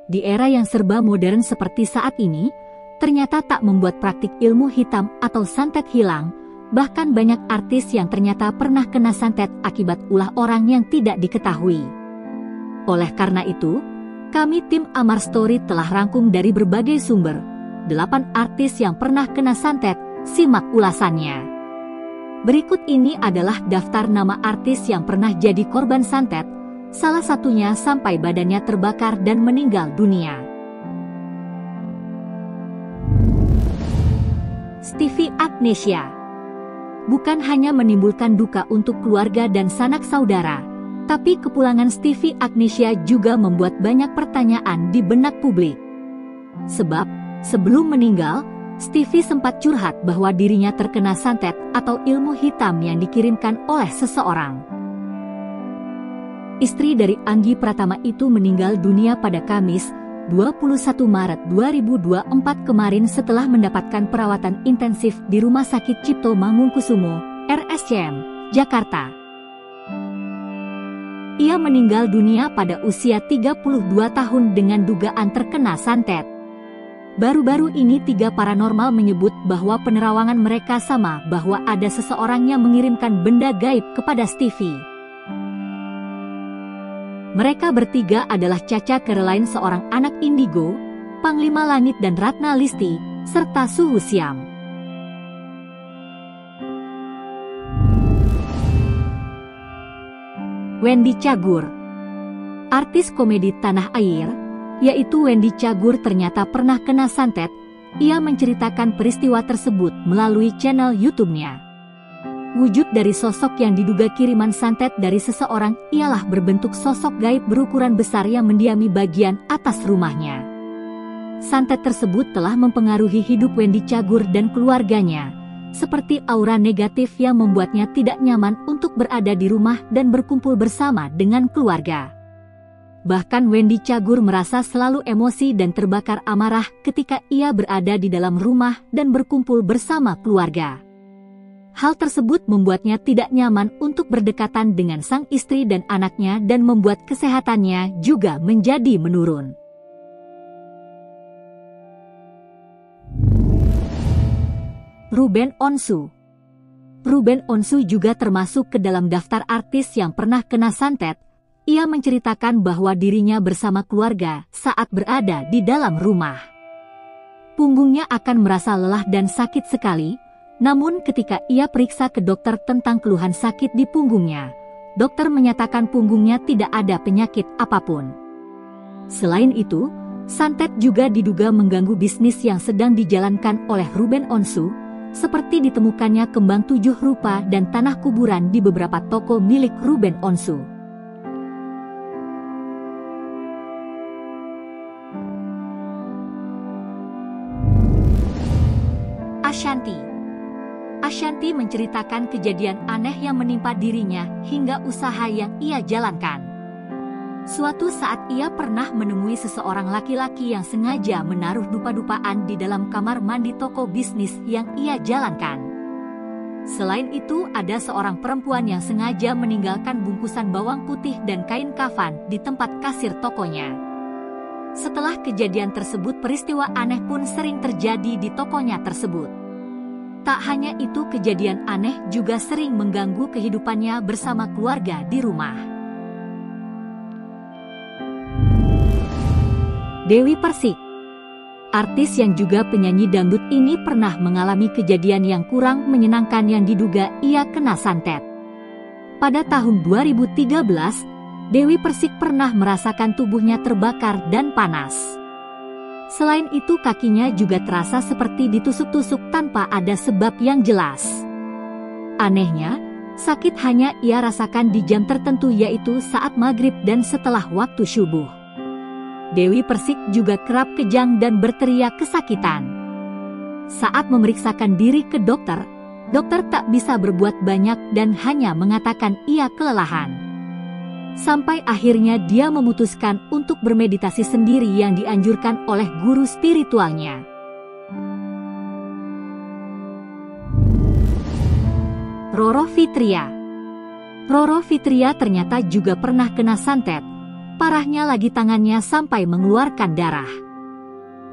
Di era yang serba modern seperti saat ini, ternyata tak membuat praktik ilmu hitam atau santet hilang, bahkan banyak artis yang ternyata pernah kena santet akibat ulah orang yang tidak diketahui. Oleh karena itu, kami tim Amar Story telah rangkum dari berbagai sumber, 8 artis yang pernah kena santet, simak ulasannya. Berikut ini adalah daftar nama artis yang pernah jadi korban santet, salah satunya sampai badannya terbakar dan meninggal dunia. Stevie Agnesia. Bukan hanya menimbulkan duka untuk keluarga dan sanak saudara, tapi kepulangan Stevie Agnesia juga membuat banyak pertanyaan di benak publik. Sebab, sebelum meninggal, Stevie sempat curhat bahwa dirinya terkena santet atau ilmu hitam yang dikirimkan oleh seseorang. Istri dari Anggi Pratama itu meninggal dunia pada Kamis, 21 Maret 2024 kemarin setelah mendapatkan perawatan intensif di Rumah Sakit Cipto Mangunkusumo, RSCM, Jakarta. Ia meninggal dunia pada usia 32 tahun dengan dugaan terkena santet. Baru-baru ini 3 paranormal menyebut bahwa penerawangan mereka sama bahwa ada seseorang yang mengirimkan benda gaib kepada Stevie. Mereka bertiga adalah Caca Caroline seorang anak indigo, Panglima Langit dan Ratna Listi, serta Suhu Siam. Wendy Cagur. Artis komedi tanah air, yaitu Wendy Cagur ternyata pernah kena santet. Ia menceritakan peristiwa tersebut melalui channel YouTube-nya. Wujud dari sosok yang diduga kiriman santet dari seseorang ialah berbentuk sosok gaib berukuran besar yang mendiami bagian atas rumahnya. Santet tersebut telah mempengaruhi hidup Wendy Cagur dan keluarganya, seperti aura negatif yang membuatnya tidak nyaman untuk berada di rumah dan berkumpul bersama dengan keluarga. Bahkan Wendy Cagur merasa selalu emosi dan terbakar amarah ketika ia berada di dalam rumah dan berkumpul bersama keluarga. Hal tersebut membuatnya tidak nyaman untuk berdekatan dengan sang istri dan anaknya dan membuat kesehatannya juga menjadi menurun. Ruben Onsu. Ruben Onsu juga termasuk ke dalam daftar artis yang pernah kena santet. Ia menceritakan bahwa dirinya bersama keluarga saat berada di dalam rumah. Punggungnya akan merasa lelah dan sakit sekali. Namun ketika ia periksa ke dokter tentang keluhan sakit di punggungnya, dokter menyatakan punggungnya tidak ada penyakit apapun. Selain itu, santet juga diduga mengganggu bisnis yang sedang dijalankan oleh Ruben Onsu, seperti ditemukannya kembang 7 rupa dan tanah kuburan di beberapa toko milik Ruben Onsu. Ashanti. Ashanti menceritakan kejadian aneh yang menimpa dirinya hingga usaha yang ia jalankan. Suatu saat ia pernah menemui seseorang laki-laki yang sengaja menaruh dupa-dupaan di dalam kamar mandi toko bisnis yang ia jalankan. Selain itu, ada seorang perempuan yang sengaja meninggalkan bungkusan bawang putih dan kain kafan di tempat kasir tokonya. Setelah kejadian tersebut, peristiwa aneh pun sering terjadi di tokonya tersebut. Tak hanya itu, kejadian aneh juga sering mengganggu kehidupannya bersama keluarga di rumah. Dewi Persik. Artis yang juga penyanyi dangdut ini pernah mengalami kejadian yang kurang menyenangkan yang diduga ia kena santet. Pada tahun 2013, Dewi Persik pernah merasakan tubuhnya terbakar dan panas. Selain itu, kakinya juga terasa seperti ditusuk-tusuk tanpa ada sebab yang jelas. Anehnya, sakit hanya ia rasakan di jam tertentu, yaitu saat maghrib dan setelah waktu subuh. Dewi Persik juga kerap kejang dan berteriak kesakitan. Saat memeriksakan diri ke dokter, dokter tak bisa berbuat banyak dan hanya mengatakan ia kelelahan. Sampai akhirnya dia memutuskan untuk bermeditasi sendiri yang dianjurkan oleh guru spiritualnya. Roro Fitria. Roro Fitria ternyata juga pernah kena santet. Parahnya lagi tangannya sampai mengeluarkan darah.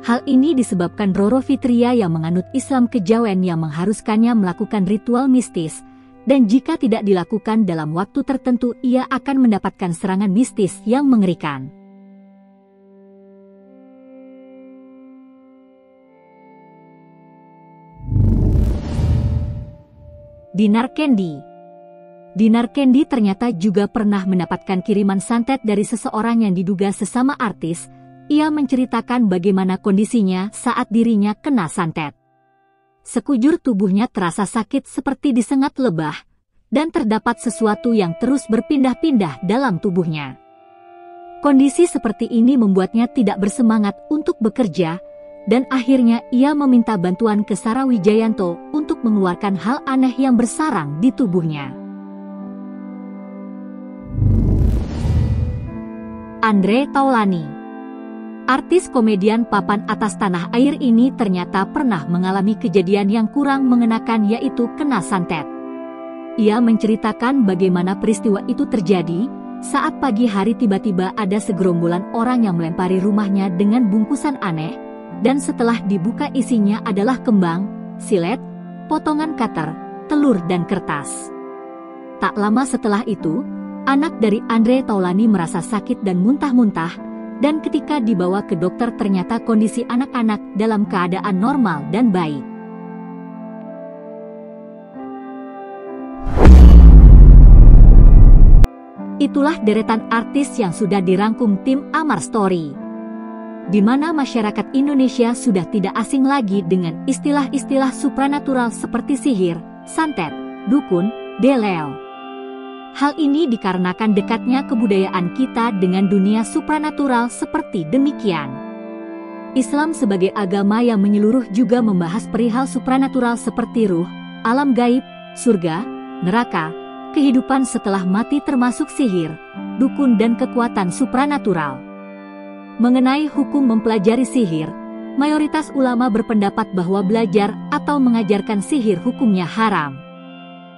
Hal ini disebabkan Roro Fitria yang menganut Islam kejawen yang mengharuskannya melakukan ritual mistis, dan jika tidak dilakukan dalam waktu tertentu ia akan mendapatkan serangan mistis yang mengerikan. Dinar Kendi. Dinar Kendi ternyata juga pernah mendapatkan kiriman santet dari seseorang yang diduga sesama artis. Ia menceritakan bagaimana kondisinya saat dirinya kena santet. Sekujur tubuhnya terasa sakit seperti disengat lebah, dan terdapat sesuatu yang terus berpindah-pindah dalam tubuhnya. Kondisi seperti ini membuatnya tidak bersemangat untuk bekerja, dan akhirnya ia meminta bantuan ke Sarah Wijayanto untuk mengeluarkan hal aneh yang bersarang di tubuhnya. Andre Taulani. Artis komedian papan atas tanah air ini ternyata pernah mengalami kejadian yang kurang mengenakan, yaitu kena santet. Ia menceritakan bagaimana peristiwa itu terjadi saat pagi hari tiba-tiba ada segerombolan orang yang melempari rumahnya dengan bungkusan aneh, dan setelah dibuka isinya adalah kembang, silet, potongan cutter, telur dan kertas. Tak lama setelah itu, anak dari Andre Taulani merasa sakit dan muntah-muntah, dan ketika dibawa ke dokter ternyata kondisi anak-anak dalam keadaan normal dan baik. Itulah deretan artis yang sudah dirangkum tim Amar Story, di mana masyarakat Indonesia sudah tidak asing lagi dengan istilah-istilah supranatural seperti sihir, santet, dukun, deleo. Hal ini dikarenakan dekatnya kebudayaan kita dengan dunia supranatural seperti demikian. Islam sebagai agama yang menyeluruh juga membahas perihal supranatural seperti ruh, alam gaib, surga, neraka, kehidupan setelah mati termasuk sihir, dukun dan kekuatan supranatural. Mengenai hukum mempelajari sihir, mayoritas ulama berpendapat bahwa belajar atau mengajarkan sihir hukumnya haram.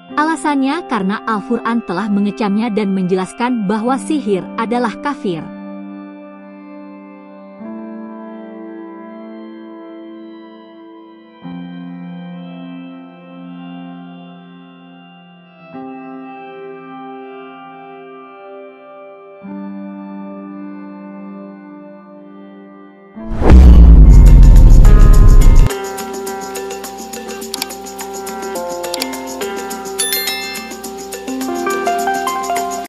Alasannya karena Al-Quran telah mengecamnya dan menjelaskan bahwa sihir adalah kafir.